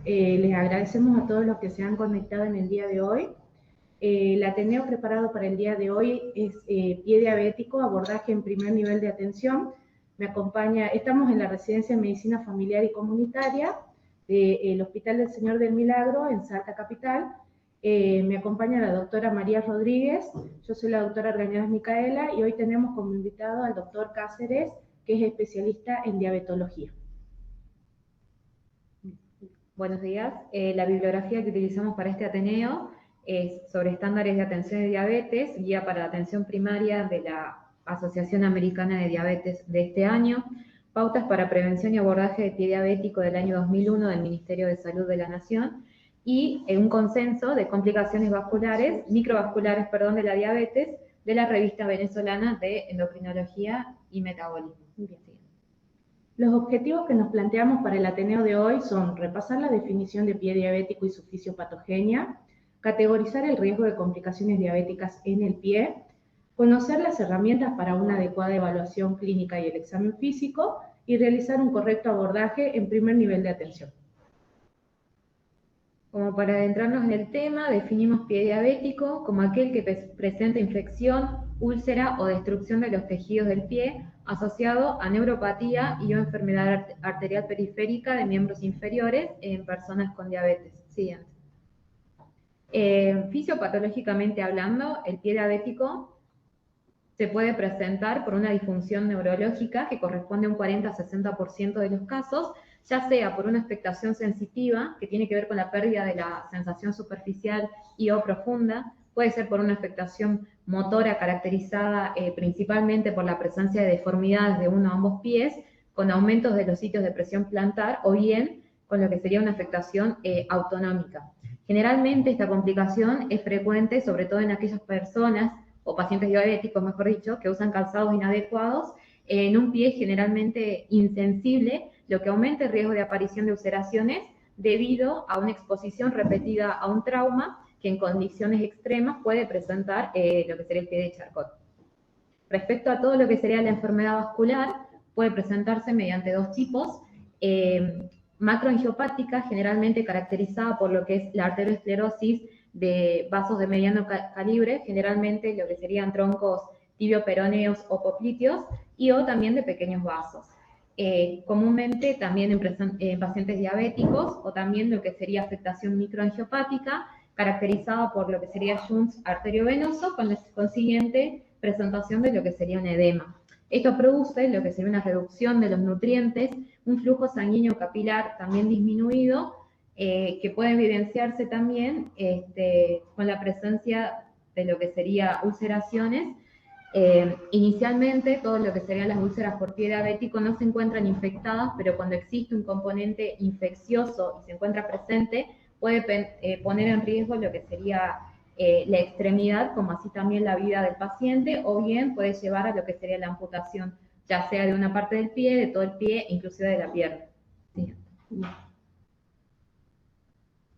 Les agradecemos a todos los que se han conectado en el día de hoy. El Ateneo preparado para el día de hoy es pie diabético, abordaje en primer nivel de atención. Me acompaña, estamos en la Residencia de Medicina Familiar y Comunitaria del Hospital del Señor del Milagro en Salta Capital. Me acompaña la doctora María Rodríguez, yo soy la doctora Argañadas Micaela y hoy tenemos como invitado al doctor Cáceres, que es especialista en diabetología. Buenos días. La bibliografía que utilizamos para este Ateneo es sobre estándares de atención de diabetes, guía para la atención primaria de la Asociación Americana de Diabetes de este año, pautas para prevención y abordaje de pie diabético del año 2001 del Ministerio de Salud de la Nación, y un consenso de complicaciones vasculares, microvasculares, de la diabetes, de la Revista Venezolana de Endocrinología y Metabolismo. Bien. Los objetivos que nos planteamos para el Ateneo de hoy son repasar la definición de pie diabético y su fisiopatogenia, categorizar el riesgo de complicaciones diabéticas en el pie, conocer las herramientas para una adecuada evaluación clínica y el examen físico, y realizar un correcto abordaje en primer nivel de atención. Como para adentrarnos en el tema, definimos pie diabético como aquel que presenta infección, úlcera o destrucción de los tejidos del pie asociado a neuropatía y o enfermedad arterial periférica de miembros inferiores en personas con diabetes. Siguiente. Fisiopatológicamente hablando, el pie diabético se puede presentar por una disfunción neurológica que corresponde a un 40-60% de los casos, ya sea por una afectación sensitiva, que tiene que ver con la pérdida de la sensación superficial y o profunda, puede ser por una afectación motora caracterizada principalmente por la presencia de deformidades de uno o ambos pies, con aumentos de los sitios de presión plantar, o bien con lo que sería una afectación autonómica. Generalmente esta complicación es frecuente, sobre todo en aquellas personas, o pacientes diabéticos, mejor dicho, que usan calzados inadecuados, en un pie generalmente insensible, lo que aumenta el riesgo de aparición de ulceraciones debido a una exposición repetida a un trauma que en condiciones extremas puede presentar lo que sería el pie de Charcot. Respecto a todo lo que sería la enfermedad vascular, puede presentarse mediante dos tipos, macroangiopática, generalmente caracterizada por lo que es la arteriosclerosis de vasos de mediano calibre, generalmente lo que serían troncos tibio-peroneos o popliteos, y o también de pequeños vasos. Comúnmente también en pacientes diabéticos, o también lo que sería afectación microangiopática, caracterizada por lo que sería shunt arteriovenoso, con la consiguiente presentación de lo que sería un edema. Esto produce lo que sería una reducción de los nutrientes, un flujo sanguíneo capilar también disminuido, que puede evidenciarse también con la presencia de lo que sería ulceraciones. Inicialmente, todo lo que serían las úlceras por pie diabético no se encuentran infectadas, pero cuando existe un componente infeccioso y se encuentra presente, puede poner en riesgo lo que sería la extremidad, como así también la vida del paciente, o bien puede llevar a lo que sería la amputación, ya sea de una parte del pie, de todo el pie, inclusive de la pierna. Sí.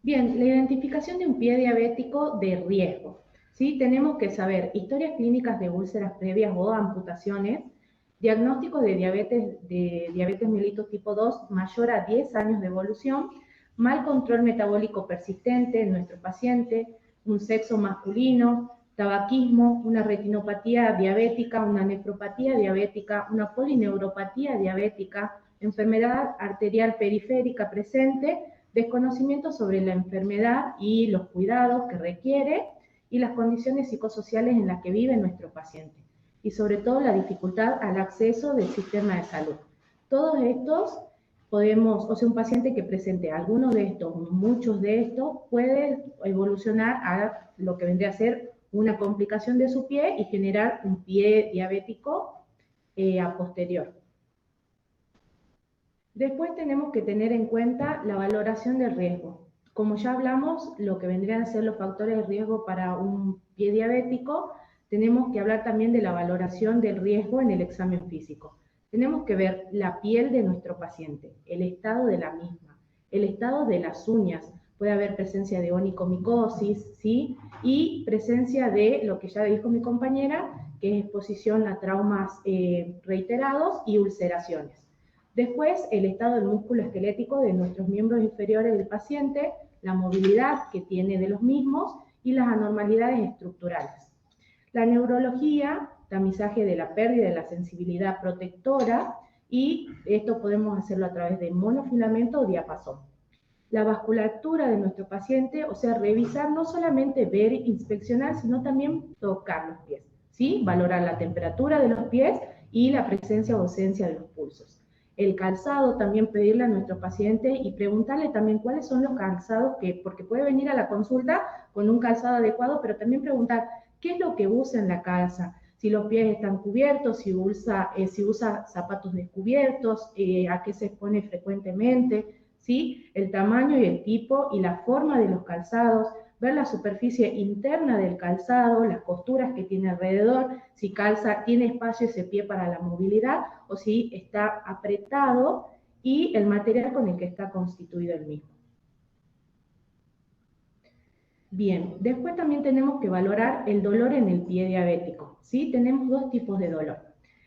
Bien, la identificación de un pie diabético de riesgo. ¿Sí? Tenemos que saber historias clínicas de úlceras previas o amputaciones, diagnóstico de diabetes mellitus tipo 2 mayor a 10 años de evolución, mal control metabólico persistente en nuestro paciente, un sexo masculino, tabaquismo, una retinopatía diabética, una nefropatía diabética, una polineuropatía diabética, enfermedad arterial periférica presente, desconocimiento sobre la enfermedad y los cuidados que requiere, y las condiciones psicosociales en las que vive nuestro paciente, y sobre todo la dificultad al acceso del sistema de salud. Todos estos un paciente que presente algunos de estos, muchos de estos, puede evolucionar a lo que vendría a ser una complicación de su pie y generar un pie diabético a posterior. Después tenemos que tener en cuenta la valoración del riesgo. Como ya hablamos, lo que vendrían a ser los factores de riesgo para un pie diabético, tenemos que hablar también de la valoración del riesgo en el examen físico. Tenemos que ver la piel de nuestro paciente, el estado de la misma, el estado de las uñas. Puede haber presencia de onicomicosis, ¿sí? Y presencia de lo que ya dijo mi compañera, que es exposición a traumas reiterados y ulceraciones. Después, el estado del músculo esquelético de nuestros miembros inferiores del paciente, la movilidad que tiene de los mismos y las anormalidades estructurales. La neurología, tamizaje de la pérdida de la sensibilidad protectora, y esto podemos hacerlo a través de monofilamento o diapasón. La vasculatura de nuestro paciente, o sea, revisar, no solamente ver, inspeccionar, sino también tocar los pies, ¿sí? Valorar la temperatura de los pies y la presencia o ausencia de los pulsos. El calzado, también pedirle a nuestro paciente y preguntarle también cuáles son los calzados porque puede venir a la consulta con un calzado adecuado, pero también preguntar qué es lo que usa en la calza, si los pies están cubiertos, si usa zapatos descubiertos, a qué se expone frecuentemente, ¿sí? El tamaño y el tipo y la forma de los calzados, ver la superficie interna del calzado, las costuras que tiene alrededor, si tiene espacio ese pie para la movilidad o si está apretado, y el material con el que está constituido el mismo. Bien, después también tenemos que valorar el dolor en el pie diabético, ¿sí? Tenemos dos tipos de dolor,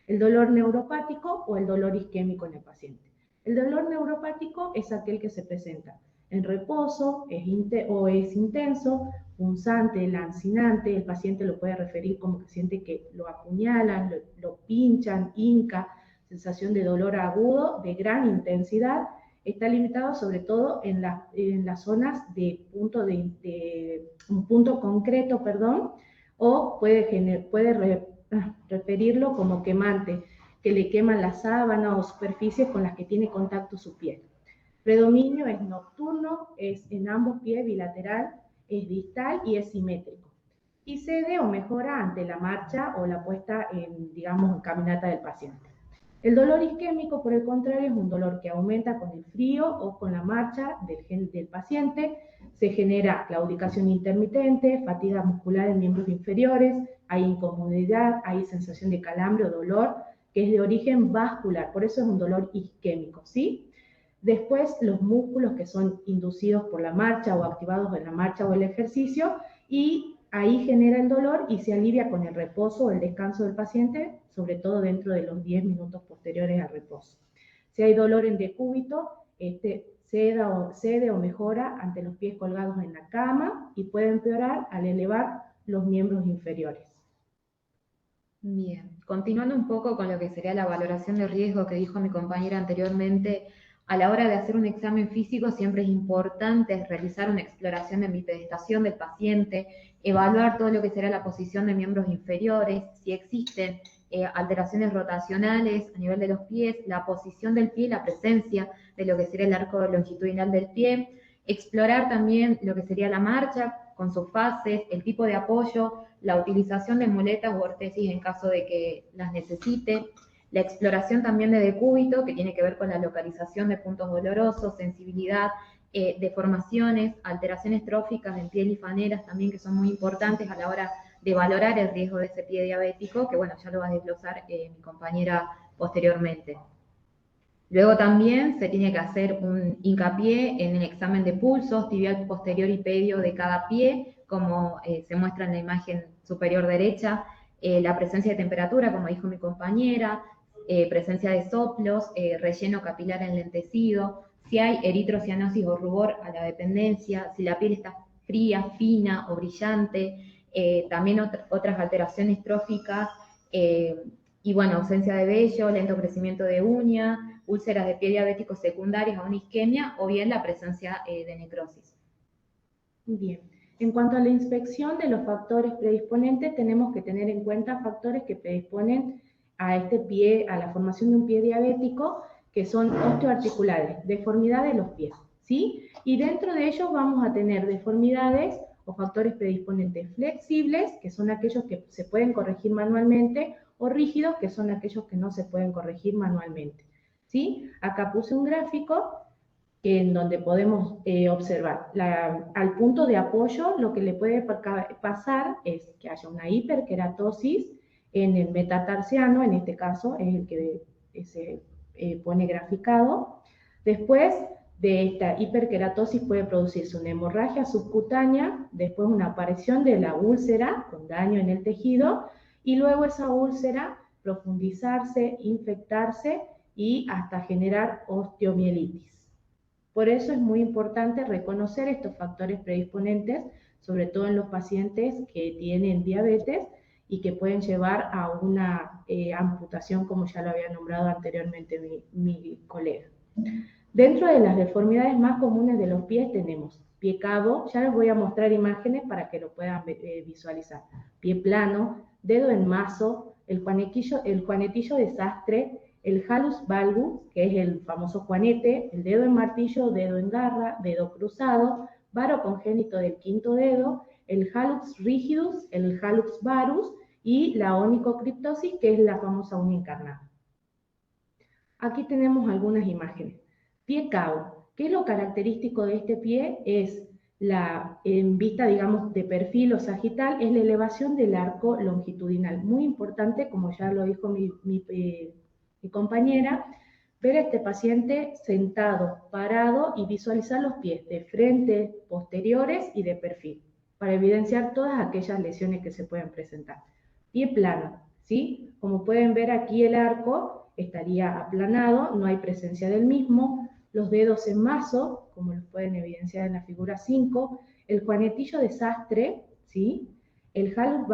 el dolor neuropático o el dolor isquémico en el paciente. El dolor neuropático es aquel que se presenta en reposo, es intenso, punzante, lancinante, el paciente lo puede referir como que siente que lo apuñalan, lo pinchan, hinca, sensación de dolor agudo, de gran intensidad. Está limitado sobre todo en las zonas de un punto concreto, o puede referirlo como quemante, que le queman la sábana o superficies con las que tiene contacto su piel. Predominio es nocturno, es en ambos pies, bilateral, es distal y es simétrico. Y cede o mejora ante la marcha o la puesta en caminata del paciente. El dolor isquémico, por el contrario, es un dolor que aumenta con el frío o con la marcha del paciente. Se genera claudicación intermitente, fatiga muscular en miembros inferiores, hay incomodidad, hay sensación de calambre o dolor, que es de origen vascular, por eso es un dolor isquémico, ¿sí? Después, los músculos que son inducidos por la marcha o activados en la marcha o el ejercicio, y ahí genera el dolor y se alivia con el reposo o el descanso del paciente, sobre todo dentro de los 10 minutos posteriores al reposo. Si hay dolor en decúbito, cede o mejora ante los pies colgados en la cama y puede empeorar al elevar los miembros inferiores. Bien, continuando un poco con lo que sería la valoración de riesgo que dijo mi compañera anteriormente, a la hora de hacer un examen físico siempre es importante realizar una exploración de bipedestación del paciente, evaluar todo lo que será la posición de miembros inferiores, si existen alteraciones rotacionales a nivel de los pies, la posición del pie, la presencia de lo que sería el arco longitudinal del pie, explorar también lo que sería la marcha con sus fases, el tipo de apoyo, la utilización de muletas o ortesis en caso de que las necesite, la exploración también de decúbito, que tiene que ver con la localización de puntos dolorosos, sensibilidad, deformaciones, alteraciones tróficas en piel y faneras también, que son muy importantes a la hora de valorar el riesgo de ese pie diabético, que bueno, ya lo va a desglosar mi compañera posteriormente. Luego también se tiene que hacer un hincapié en el examen de pulsos, tibial posterior y pedio de cada pie, como se muestra en la imagen superior derecha, la presencia de temperatura, como dijo mi compañera, presencia de soplos, relleno capilar enlentecido, si hay eritrocianosis o rubor a la dependencia, si la piel está fría, fina o brillante, también otras alteraciones tróficas, y bueno, ausencia de vello, lento crecimiento de uña, úlceras de pie diabéticos secundarias a una isquemia o bien la presencia de necrosis. Bien. En cuanto a la inspección de los factores predisponentes, tenemos que tener en cuenta factores que predisponen a este pie, a la formación de un pie diabético, que son osteoarticulares, deformidad de los pies, ¿sí? Y dentro de ellos vamos a tener deformidades o factores predisponentes flexibles, que son aquellos que se pueden corregir manualmente, o rígidos, que son aquellos que no se pueden corregir manualmente, ¿sí? Acá puse un gráfico en donde podemos observar al punto de apoyo. Lo que le puede pasar es que haya una hiperkeratosis en el metatarsiano, en este caso es el que se pone graficado. Después de esta hiperkeratosis puede producirse una hemorragia subcutánea, después una aparición de la úlcera con daño en el tejido, y luego esa úlcera profundizarse, infectarse y hasta generar osteomielitis. Por eso es muy importante reconocer estos factores predisponentes, sobre todo en los pacientes que tienen diabetes y que pueden llevar a una amputación, como ya lo había nombrado anteriormente mi colega. Dentro de las deformidades más comunes de los pies tenemos pie cabo, ya les voy a mostrar imágenes para que lo puedan visualizar. Pie plano, dedo en mazo, el juanetillo de sastre, el hallux valgus, que es el famoso juanete, el dedo en martillo, dedo en garra, dedo cruzado, varo congénito del quinto dedo, el hallux rigidus, el hallux varus y la onicocriptosis, que es la famosa uña encarnada. Aquí tenemos algunas imágenes. Pie cabo. ¿Qué es lo característico de este pie? Es en vista, digamos, de perfil o sagital, es la elevación del arco longitudinal. Muy importante, como ya lo dijo mi compañera, ver a este paciente sentado, parado y visualizar los pies de frente, posteriores y de perfil, para evidenciar todas aquellas lesiones que se pueden presentar. Pie plano, ¿sí? Como pueden ver aquí el arco estaría aplanado, no hay presencia del mismo, los dedos en mazo, como los pueden evidenciar en la figura 5, el juanetillo de sastre, ¿sí? El hallux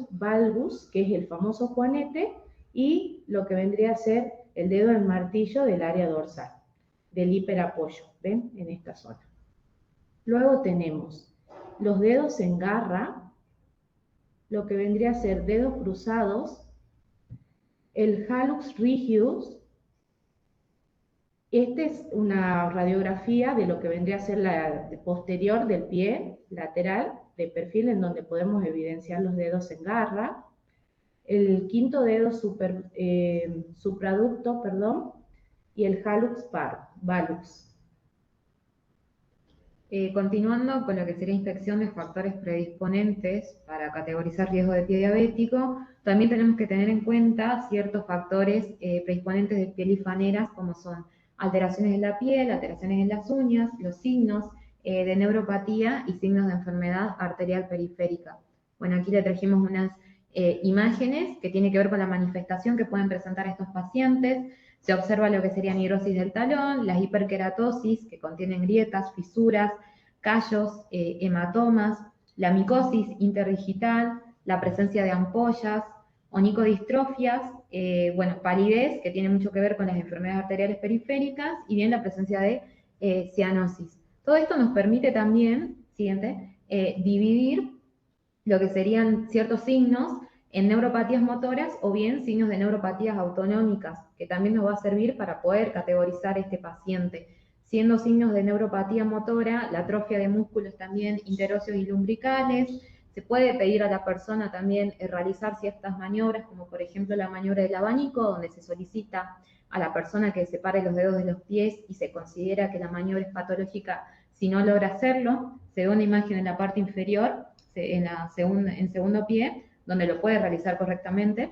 valgus, que es el famoso juanete, y lo que vendría a ser el dedo en martillo del área dorsal, del hiperapoyo, ¿ven? En esta zona. Luego tenemos los dedos en garra, lo que vendría a ser dedos cruzados, el hallux rigidus. Esta es una radiografía de lo que vendría a ser la posterior del pie, lateral, de perfil, en donde podemos evidenciar los dedos en garra, el quinto dedo supraducto, y el hallux valgus. Continuando con lo que sería inspección de factores predisponentes para categorizar riesgo de pie diabético, también tenemos que tener en cuenta ciertos factores predisponentes de piel lifaneras, como son alteraciones en la piel, alteraciones en las uñas, los signos de neuropatía y signos de enfermedad arterial periférica. Bueno, aquí le trajimos unas imágenes que tienen que ver con la manifestación que pueden presentar estos pacientes. Se observa lo que sería necrosis del talón, la hiperkeratosis, que contienen grietas, fisuras, callos, hematomas, la micosis interdigital, la presencia de ampollas, onicodistrofias, palidez, que tiene mucho que ver con las enfermedades arteriales periféricas, y bien la presencia de cianosis. Todo esto nos permite también, dividir lo que serían ciertos signos en neuropatías motoras o bien signos de neuropatías autonómicas, que también nos va a servir para poder categorizar este paciente. Siendo signos de neuropatía motora, la atrofia de músculos también interóseos y lumbricales. Se puede pedir a la persona también realizar ciertas maniobras, como por ejemplo la maniobra del abanico, donde se solicita a la persona que separe los dedos de los pies y se considera que la maniobra es patológica si no logra hacerlo. Se da una imagen en la parte inferior, en segundo pie, donde lo puede realizar correctamente.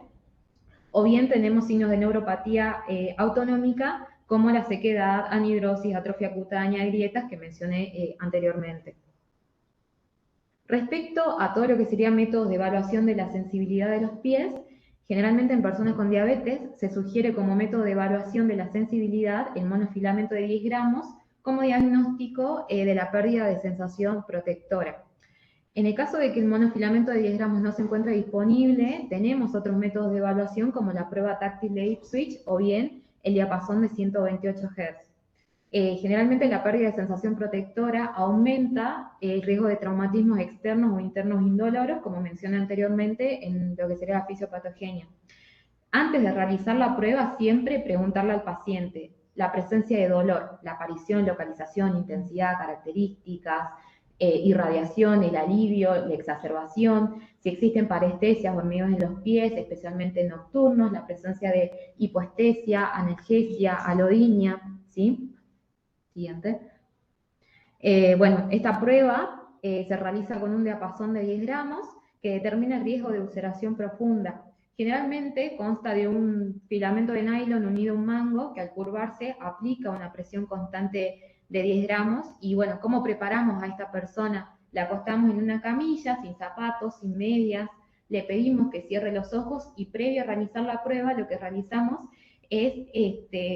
O bien tenemos signos de neuropatía autonómica, como la sequedad, anhidrosis, atrofia cutánea y grietas que mencioné anteriormente. Respecto a todo lo que serían métodos de evaluación de la sensibilidad de los pies, generalmente en personas con diabetes se sugiere como método de evaluación de la sensibilidad el monofilamento de 10 gramos como diagnóstico de la pérdida de sensación protectora. En el caso de que el monofilamento de 10 gramos no se encuentre disponible, tenemos otros métodos de evaluación como la prueba táctil de Ipswich o bien el diapasón de 128 Hz. Generalmente la pérdida de sensación protectora aumenta el riesgo de traumatismos externos o internos indoloros, como mencioné anteriormente en lo que sería la fisiopatogenia. Antes de realizar la prueba, siempre preguntarle al paciente la presencia de dolor, la aparición, localización, intensidad, características, irradiación, el alivio, la exacerbación, si existen parestesias o hormigueos en los pies, especialmente nocturnos, la presencia de hipoestesia, analgesia, alodinia, ¿sí? Siguiente. Esta prueba se realiza con un diapasón de 10 gramos que determina el riesgo de ulceración profunda. Generalmente consta de un filamento de nylon unido a un mango que al curvarse aplica una presión constante de 10 gramos y bueno, ¿cómo preparamos a esta persona? La acostamos en una camilla, sin zapatos, sin medias, le pedimos que cierre los ojos y previo a realizar la prueba lo que realizamos es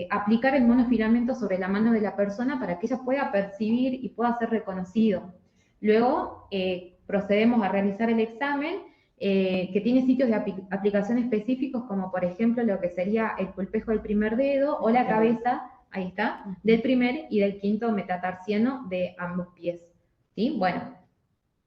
aplicar el monofilamento sobre la mano de la persona para que ella pueda percibir y pueda ser reconocido. Luego procedemos a realizar el examen, que tiene sitios de aplicación específicos, como por ejemplo lo que sería el pulpejo del primer dedo o la cabeza, ahí está, del primer y del quinto metatarsiano de ambos pies. ¿Sí? Bueno,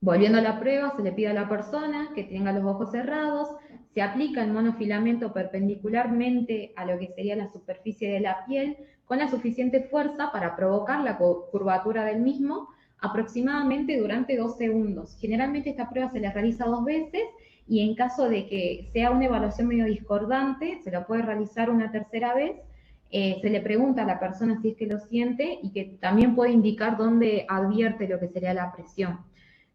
volviendo a la prueba, se le pide a la persona que tenga los ojos cerrados, se aplica el monofilamento perpendicularmente a lo que sería la superficie de la piel, con la suficiente fuerza para provocar la curvatura del mismo, aproximadamente durante 2 segundos. Generalmente esta prueba se la realiza 2 veces, y en caso de que sea una evaluación medio discordante, se la puede realizar una tercera vez. Se le pregunta a la persona si es que lo siente, y que también puede indicar dónde advierte lo que sería la presión.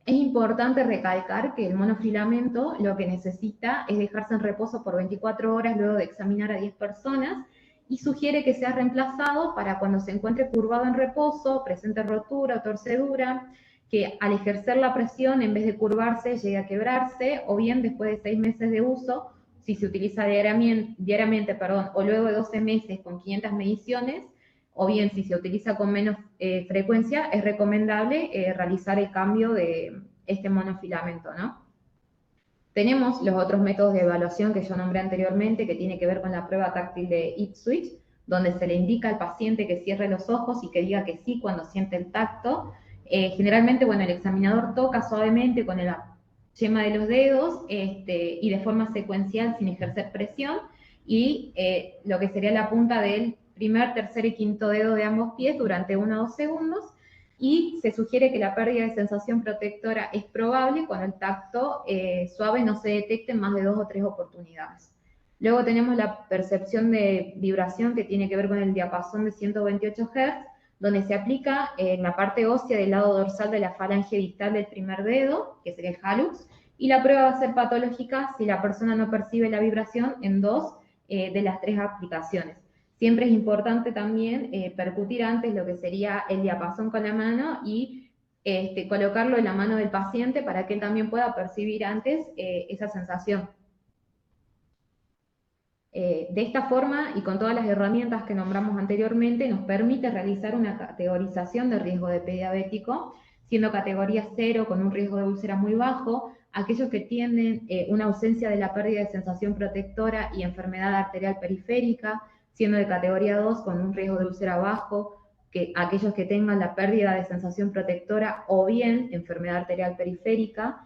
Es importante recalcar que el monofilamento lo que necesita es dejarse en reposo por 24 horas luego de examinar a 10 personas, y sugiere que sea reemplazado para cuando se encuentre curvado en reposo, presente rotura o torcedura, que al ejercer la presión, en vez de curvarse, llegue a quebrarse, o bien después de 6 meses de uso, si se utiliza diariamente, o luego de 12 meses con 500 mediciones, o bien si se utiliza con menos frecuencia, es recomendable realizar el cambio de este monofilamento, ¿no? Tenemos los otros métodos de evaluación que yo nombré anteriormente, que tiene que ver con la prueba táctil de Ipswich, donde se le indica al paciente que cierre los ojos y que diga que sí cuando siente el tacto. Generalmente, bueno, el examinador toca suavemente con la yema de los dedos y de forma secuencial sin ejercer presión, y lo que sería la punta del primer, tercer y quinto dedo de ambos pies durante 1 o 2 segundos, y se sugiere que la pérdida de sensación protectora es probable cuando el tacto suave no se detecte en más de 2 o 3 oportunidades. Luego tenemos la percepción de vibración, que tiene que ver con el diapasón de 128 Hz, donde se aplica en la parte ósea del lado dorsal de la falange distal del primer dedo, que sería el hallux, y la prueba va a ser patológica si la persona no percibe la vibración en 2 de las 3 aplicaciones. Siempre es importante también percutir antes lo que sería el diapasón con la mano y colocarlo en la mano del paciente para que él también pueda percibir antes esa sensación. De esta forma, y con todas las herramientas que nombramos anteriormente, nos permite realizar una categorización de riesgo de pie diabético, siendo categoría 0 con un riesgo de úlcera muy bajo, aquellos que tienen una ausencia de la pérdida de sensación protectora y enfermedad arterial periférica, siendo de categoría 2 con un riesgo de úlcera bajo, que aquellos que tengan la pérdida de sensación protectora o bien enfermedad arterial periférica.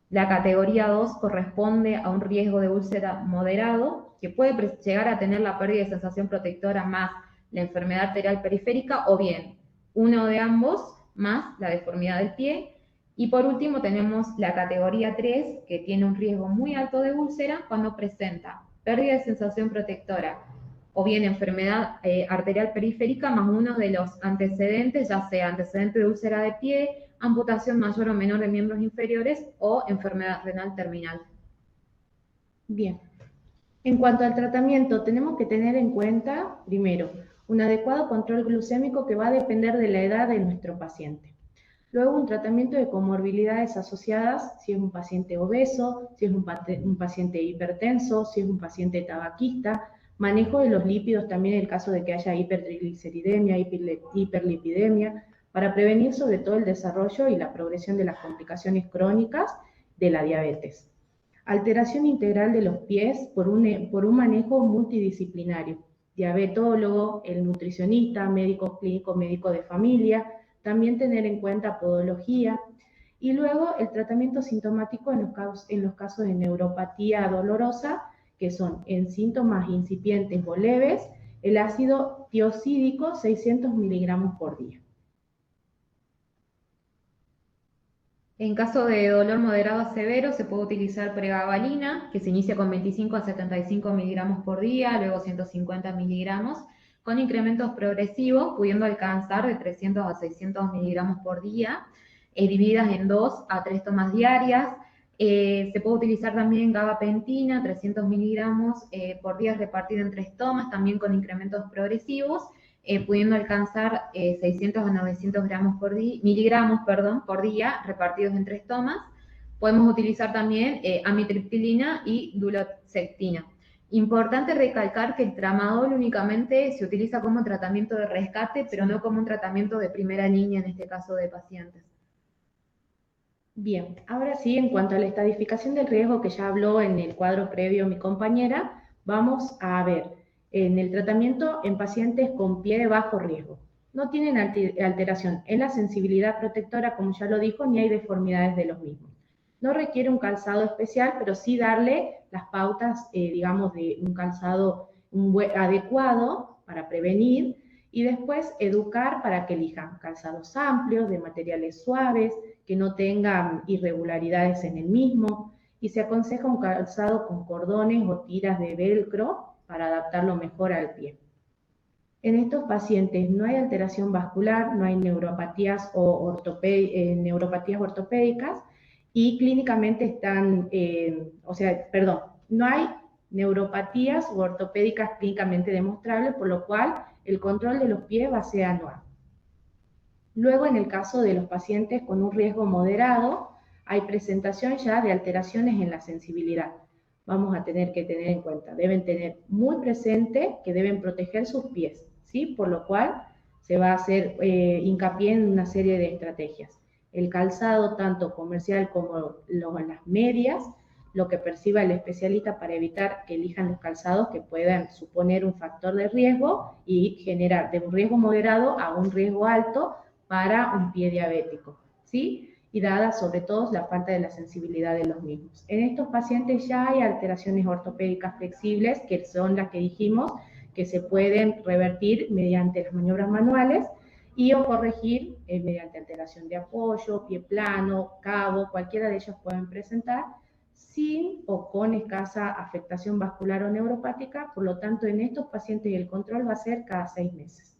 La categoría 2 corresponde a un riesgo de úlcera moderado, que puede llegar a tener la pérdida de sensación protectora más la enfermedad arterial periférica, o bien uno de ambos más la deformidad del pie. Y por último tenemos la categoría 3, que tiene un riesgo muy alto de úlcera cuando presenta pérdida de sensación protectora o bien enfermedad arterial periférica más uno de los antecedentes, ya sea antecedente de úlcera de pie, amputación mayor o menor de miembros inferiores o enfermedad renal terminal. Bien. En cuanto al tratamiento, tenemos que tener en cuenta, primero, un adecuado control glucémico que va a depender de la edad de nuestro paciente. Luego, un tratamiento de comorbilidades asociadas, si es un paciente obeso, si es un paciente hipertenso, si es un paciente tabaquista, manejo de los lípidos también en el caso de que haya hipertrigliceridemia, hiperlipidemia, para prevenir sobre todo el desarrollo y la progresión de las complicaciones crónicas de la diabetes. Alteración integral de los pies por un manejo multidisciplinario, diabetólogo, el nutricionista, médico clínico, médico de familia, también tener en cuenta podología, y luego el tratamiento sintomático en los casos de neuropatía dolorosa, que son en síntomas incipientes o leves, el ácido tiosídico 600 miligramos por día. En caso de dolor moderado a severo, se puede utilizar pregabalina, que se inicia con 25 a 75 miligramos por día, luego 150 miligramos, con incrementos progresivos, pudiendo alcanzar de 300 a 600 miligramos por día, divididas en 2 a 3 tomas diarias. Se puede utilizar también gabapentina, 300 miligramos por día, repartido en 3 tomas, también con incrementos progresivos, pudiendo alcanzar 600 a 900 miligramos por día, repartidos en 3 tomas. Podemos utilizar también amitriptilina y duloxetina. Importante recalcar que el tramadol únicamente se utiliza como tratamiento de rescate, pero no como un tratamiento de primera línea en este caso de pacientes. Bien, ahora sí, en cuanto a la estadificación del riesgo que ya habló en el cuadro previo mi compañera, vamos a ver en el tratamiento en pacientes con pie de bajo riesgo. No tienen alteración en la sensibilidad protectora, como ya lo dijo, ni hay deformidades de los mismos. No requiere un calzado especial, pero sí darle las pautas, digamos, de un calzado adecuado para prevenir, y después educar para que elijan calzados amplios, de materiales suaves, que no tengan irregularidades en el mismo, y se aconseja un calzado con cordones o tiras de velcro para adaptarlo mejor al pie. En estos pacientes no hay alteración vascular, no hay neuropatías o neuropatías ortopédicas, y clínicamente están, no hay neuropatías u ortopédicas clínicamente demostrables, por lo cual el control de los pies va a ser anual. Luego, en el caso de los pacientes con un riesgo moderado, hay presentación ya de alteraciones en la sensibilidad. Vamos a tener que tener en cuenta, deben tener muy presente que deben proteger sus pies, ¿sí? Por lo cual se va a hacer hincapié en una serie de estrategias. El calzado, tanto comercial como las medias, lo que perciba el especialista para evitar que elijan los calzados que puedan suponer un factor de riesgo y generar de un riesgo moderado a un riesgo alto para un pie diabético, ¿sí? Y dada sobre todo la falta de la sensibilidad de los mismos. En estos pacientes ya hay alteraciones ortopédicas flexibles, que son las que dijimos, que se pueden revertir mediante las maniobras manuales y o corregir mediante alteración de apoyo, pie plano, cabo, cualquiera de ellos pueden presentar, sin o con escasa afectación vascular o neuropática. Por lo tanto, en estos pacientes el control va a ser cada 6 meses.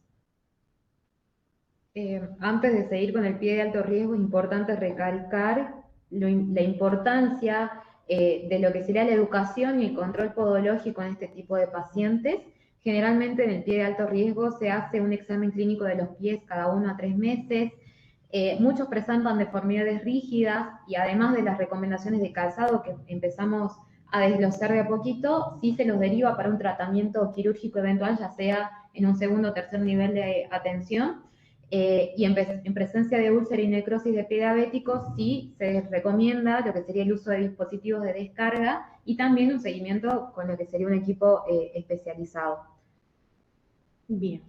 Antes de seguir con el pie de alto riesgo, es importante recalcar la importancia de lo que sería la educación y el control podológico en este tipo de pacientes. Generalmente en el pie de alto riesgo se hace un examen clínico de los pies cada 1 a 3 meses. Muchos presentan deformidades rígidas y además de las recomendaciones de calzado que empezamos a desglosar de a poquito, sí se los deriva para un tratamiento quirúrgico eventual, ya sea en un segundo o tercer nivel de atención. Y en presencia de úlcera y necrosis de pie diabético, sí se recomienda lo que sería el uso de dispositivos de descarga y también un seguimiento con lo que sería un equipo especializado. Bien.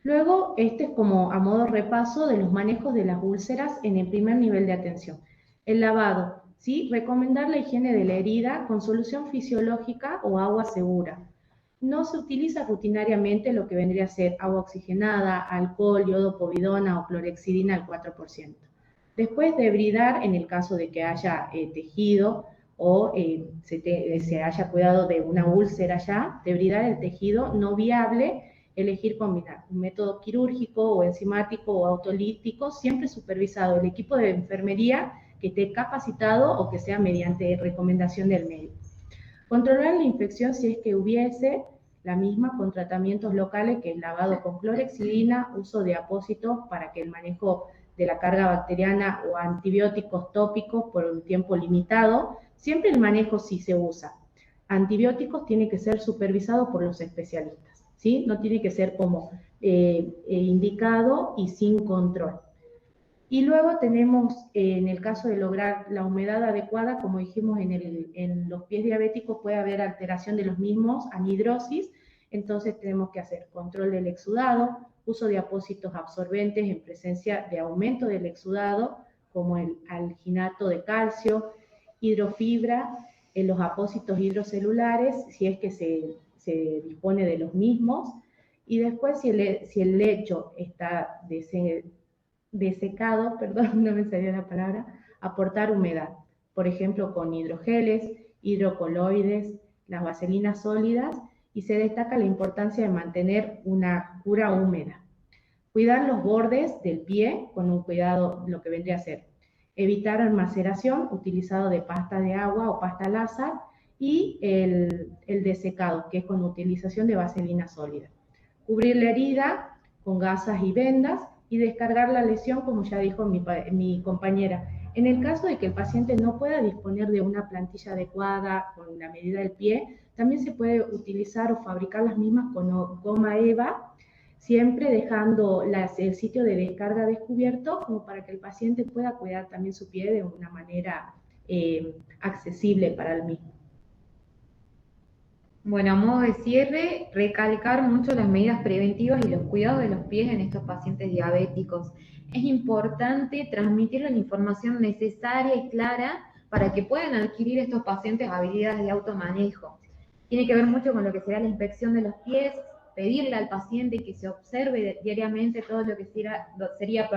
Luego, este es como a modo repaso de los manejos de las úlceras en el primer nivel de atención. El lavado, ¿sí? Recomendar la higiene de la herida con solución fisiológica o agua segura. No se utiliza rutinariamente lo que vendría a ser agua oxigenada, alcohol, yodo, povidona o clorexidina al 4%. Después debridar en el caso de que haya tejido o se haya cuidado de una úlcera ya, debridar el tejido no viable, elegir combinar un método quirúrgico o enzimático o autolítico, siempre supervisado el equipo de enfermería que esté capacitado o que sea mediante recomendación del médico. Controlar la infección si es que hubiese la misma con tratamientos locales, que es lavado con clorexidina, uso de apósitos para que el manejo de la carga bacteriana o antibióticos tópicos por un tiempo limitado. Siempre el manejo sí se usa. Antibióticos tiene que ser supervisado por los especialistas, ¿sí? No tiene que ser como indicado y sin control. Y luego tenemos, en el caso de lograr la humedad adecuada, como dijimos, en los pies diabéticos puede haber alteración de los mismos, anhidrosis, entonces tenemos que hacer control del exudado, uso de apósitos absorbentes en presencia de aumento del exudado, como el alginato de calcio, hidrofibra en los apósitos hidrocelulares, si es que se dispone de los mismos, y después si el lecho está desecado, perdón, no me salía la palabra, aportar humedad, por ejemplo con hidrogeles, hidrocoloides, las vaselinas sólidas, y se destaca la importancia de mantener una cura húmeda. Cuidar los bordes del pie con un cuidado, lo que vendría a ser evitar maceración, utilizado de pasta de agua o pasta Lázar, y el desecado, que es con utilización de vaselina sólida. Cubrir la herida con gasas y vendas, y descargar la lesión, como ya dijo mi compañera, En el caso de que el paciente no pueda disponer de una plantilla adecuada con la medida del pie, también se puede utilizar o fabricar las mismas con goma eva, siempre dejando el sitio de descarga descubierto como para que el paciente pueda cuidar también su pie de una manera accesible para el mismo. Bueno, a modo de cierre, recalcar mucho las medidas preventivas y los cuidados de los pies en estos pacientes diabéticos. Es importante transmitirles la información necesaria y clara para que puedan adquirir estos pacientes habilidades de automanejo. Tiene que ver mucho con lo que será la inspección de los pies, pedirle al paciente que se observe diariamente todo lo que sería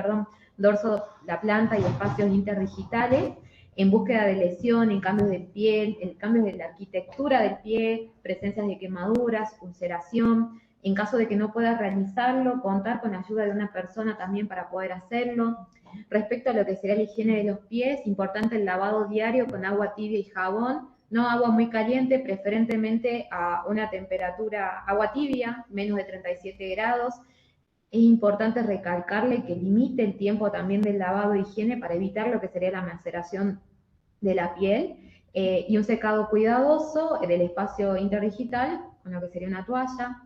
dorso, la planta y espacios interdigitales, en búsqueda de lesión, en cambios de piel, en cambios de la arquitectura del pie, presencias de quemaduras, ulceración. En caso de que no pueda realizarlo, contar con la ayuda de una persona también para poder hacerlo. Respecto a lo que sería la higiene de los pies, importante el lavado diario con agua tibia y jabón, no agua muy caliente, preferentemente a una temperatura, agua tibia, menos de 37 grados. Es importante recalcarle que limite el tiempo también del lavado de higiene para evitar lo que sería la maceración de la piel, y un secado cuidadoso del espacio interdigital con lo que sería una toalla.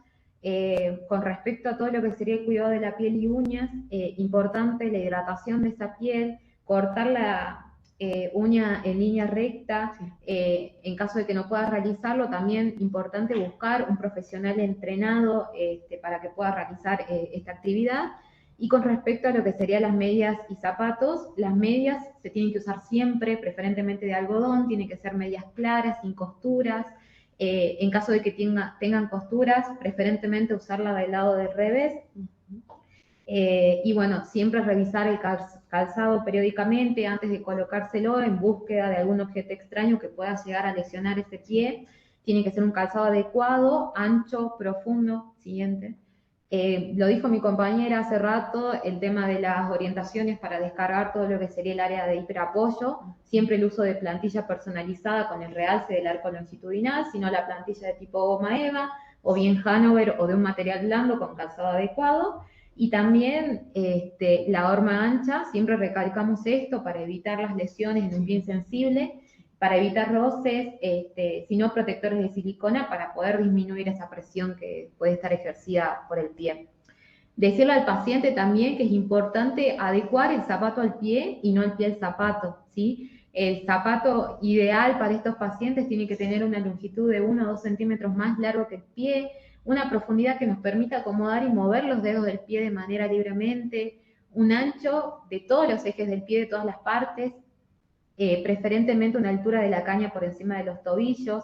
Con respecto a todo lo que sería el cuidado de la piel y uñas, importante la hidratación de esa piel, cortar la uña en línea recta, en caso de que no pueda realizarlo, también importante buscar un profesional entrenado para que pueda realizar esta actividad. Y con respecto a lo que serían las medias y zapatos, las medias se tienen que usar siempre, preferentemente de algodón, tienen que ser medias claras, sin costuras. En caso de que tengan costuras, preferentemente usarla del lado del revés. Y bueno, siempre revisar el calzado periódicamente antes de colocárselo en búsqueda de algún objeto extraño que pueda llegar a lesionar ese pie. Tiene que ser un calzado adecuado, ancho, profundo. Siguiente. Lo dijo mi compañera hace rato, el tema de las orientaciones para descargar todo lo que sería el área de hiperapoyo, siempre el uso de plantilla personalizada con el realce del arco longitudinal, sino la plantilla de tipo goma eva, o bien Hanover o de un material blando con calzado adecuado. Y también la horma ancha, siempre recalcamos esto para evitar las lesiones en un pie insensible, para evitar roces, sino protectores de silicona para poder disminuir esa presión que puede estar ejercida por el pie. Decirle al paciente también que es importante adecuar el zapato al pie y no el pie al zapato, ¿sí? El zapato ideal para estos pacientes tiene que tener una longitud de 1 o 2 centímetros más largo que el pie, una profundidad que nos permita acomodar y mover los dedos del pie de manera libremente, un ancho de todos los ejes del pie, de todas las partes, preferentemente una altura de la caña por encima de los tobillos,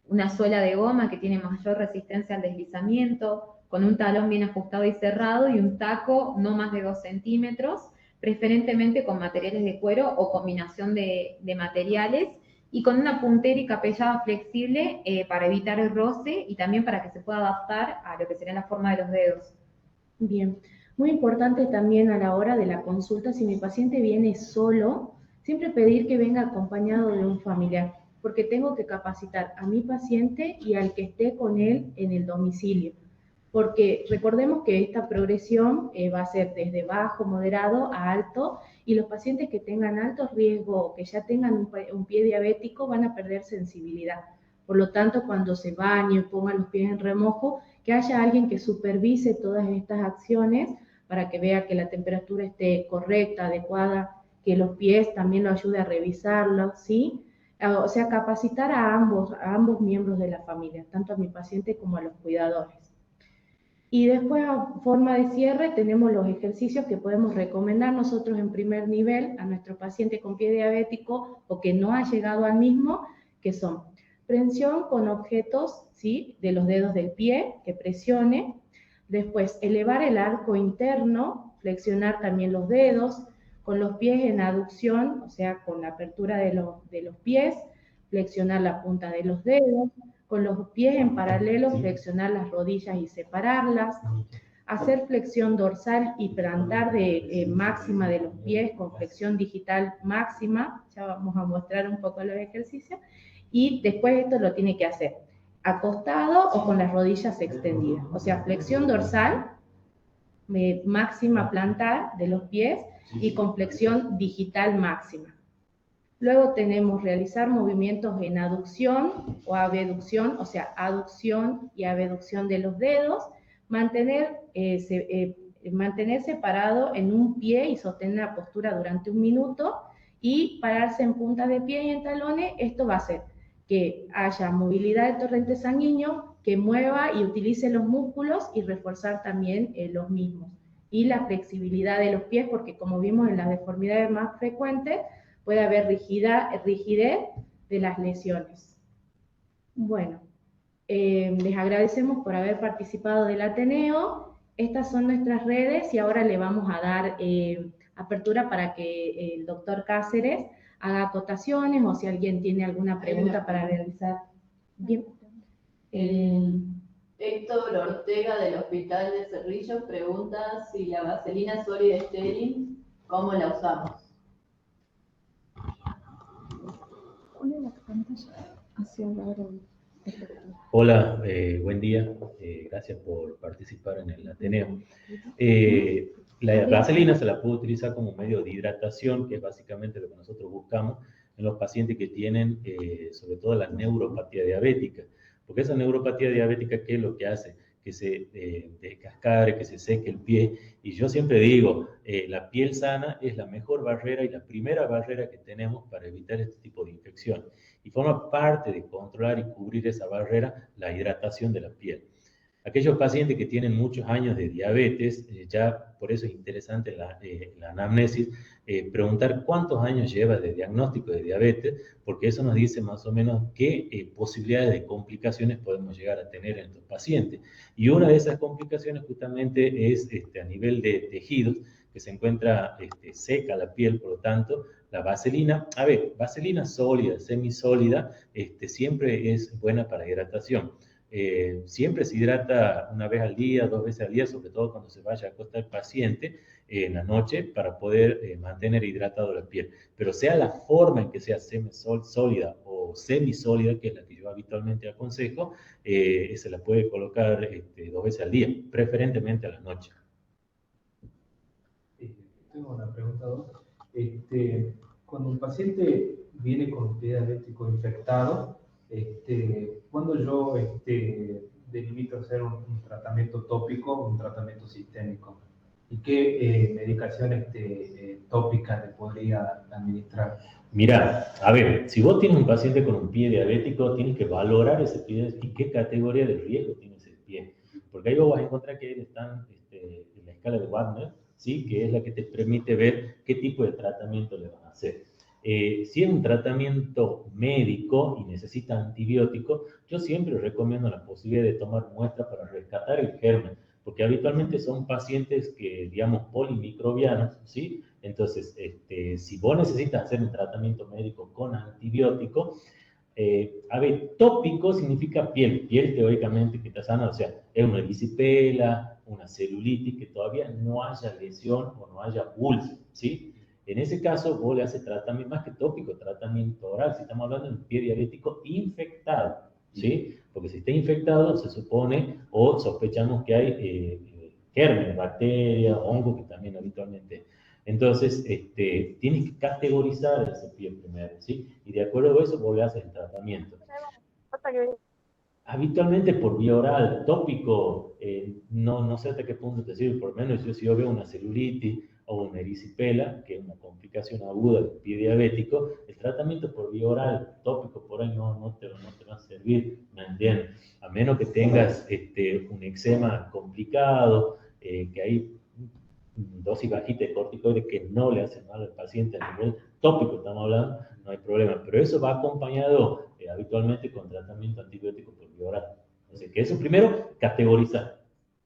una suela de goma que tiene mayor resistencia al deslizamiento, con un talón bien ajustado y cerrado y un taco no más de 2 centímetros, preferentemente con materiales de cuero o combinación de materiales, y con una puntera y capellada flexible para evitar el roce y también para que se pueda adaptar a lo que sería la forma de los dedos. Bien, muy importante también a la hora de la consulta, si mi paciente viene solo, siempre pedir que venga acompañado de un familiar, porque tengo que capacitar a mi paciente y al que esté con él en el domicilio. Porque recordemos que esta progresión va a ser desde bajo, moderado a alto, y los pacientes que tengan alto riesgo o que ya tengan un pie diabético van a perder sensibilidad. Por lo tanto, cuando se bañe o ponga los pies en remojo, que haya alguien que supervise todas estas acciones para que vea que la temperatura esté correcta, adecuada, que los pies también lo ayude a revisarlos, ¿sí? O sea, capacitar a ambos miembros de la familia, tanto a mi paciente como a los cuidadores. Y después, a forma de cierre, tenemos los ejercicios que podemos recomendar nosotros en primer nivel a nuestro paciente con pie diabético o que no ha llegado al mismo, que son prensión con objetos, ¿sí?, de los dedos del pie, que presione. Después, elevar el arco interno, flexionar también los dedos, con los pies en aducción, o sea, con la apertura de los pies, flexionar la punta de los dedos, con los pies en paralelo, flexionar las rodillas y separarlas, hacer flexión dorsal y plantar de máxima de los pies con flexión digital máxima, ya vamos a mostrar un poco los ejercicios, y después esto lo tiene que hacer acostado o con las rodillas extendidas, o sea, flexión dorsal, máxima plantar de los pies y con flexión digital máxima. Luego tenemos realizar movimientos en aducción o abducción, o sea, aducción y abducción de los dedos, mantenerse parado en un pie y sostener la postura durante 1 minuto y pararse en punta de pie y en talones. Esto va a hacer que haya movilidad del torrente sanguíneo, que mueva y utilice los músculos y reforzar también los mismos. Y la flexibilidad de los pies, porque como vimos en las deformidades más frecuentes, puede haber rigidez de las lesiones. Bueno, les agradecemos por haber participado del Ateneo. Estas son nuestras redes y ahora le vamos a dar apertura para que el doctor Cáceres haga acotaciones o si alguien tiene alguna pregunta para realizar. Bien. Héctor Ortega del Hospital de Cerrillos pregunta si la vaselina sólida estéril, ¿cómo la usamos? Hola, buen día. Gracias por participar en el Ateneo. La vaselina se la puede utilizar como medio de hidratación, que es básicamente lo que nosotros buscamos en los pacientes que tienen, sobre todo la neuropatía diabética. Porque esa neuropatía diabética, ¿qué es lo que hace? Que se descascare, que se seque el pie. Y yo siempre digo, la piel sana es la mejor barrera y la primera barrera que tenemos para evitar este tipo de infección. Y forma parte de controlar y cubrir esa barrera la hidratación de la piel. Aquellos pacientes que tienen muchos años de diabetes, ya por eso es interesante la anamnesis, preguntar cuántos años lleva de diagnóstico de diabetes, porque eso nos dice más o menos qué posibilidades de complicaciones podemos llegar a tener en estos pacientes. Y una de esas complicaciones justamente es a nivel de tejidos, que se encuentra seca la piel, por lo tanto, la vaselina, vaselina sólida, semisólida, siempre es buena para hidratación. Siempre se hidrata 1 vez al día, 2 veces al día, sobre todo cuando se vaya a acostar el paciente en la noche para poder mantener hidratado la piel. Pero sea la forma en que sea semisólida o semisólida, que es la que yo habitualmente aconsejo, se la puede colocar 2 veces al día, preferentemente a la noche. Tengo una pregunta, doctor. Cuando un paciente viene con un pie diabético infectado, cuando yo delimito hacer un tratamiento tópico o un tratamiento sistémico, ¿y qué medicaciones tópicas le podría administrar? Mira, si vos tienes un paciente con un pie diabético, tienes que valorar ese pie y qué categoría de riesgo tiene ese pie. Porque ahí vos vas a encontrar que están en la escala de Wagner, ¿sí? Que es la que te permite ver qué tipo de tratamiento le van a hacer. Si es un tratamiento médico y necesita antibiótico, yo siempre recomiendo la posibilidad de tomar muestras para rescatar el germen, porque habitualmente son pacientes que, digamos, polimicrobianos, ¿sí? Entonces, si vos necesitas hacer un tratamiento médico con antibiótico, tópico significa piel teóricamente que está sana, o sea, es una erisipela, una celulitis, que todavía no haya lesión o no haya úlcera, ¿sí? En ese caso, vos le haces tratamiento, más que tópico, tratamiento oral, si estamos hablando de un pie diabético infectado, ¿sí? Porque si está infectado, se supone o sospechamos que hay gérmenes, bacterias, hongos, que también habitualmente. Entonces, tienes que categorizar ese pie primero, ¿sí? Y de acuerdo a eso, vos le haces el tratamiento. Habitualmente por vía oral, tópico, no sé hasta qué punto te sirve, por lo menos si yo veo una celulitis o una erisipela, que es una complicación aguda del pie diabético, el tratamiento por vía oral, tópico, por ahí no te va a servir, ¿me entiendes? A menos que tengas un eczema complicado, que hay dosis bajita de corticoides que no le hacen mal al paciente a nivel tópico, estamos hablando, no hay problema. Pero eso va acompañado habitualmente con tratamiento antibiótico por vía oral. Entonces, que eso primero, categorizar.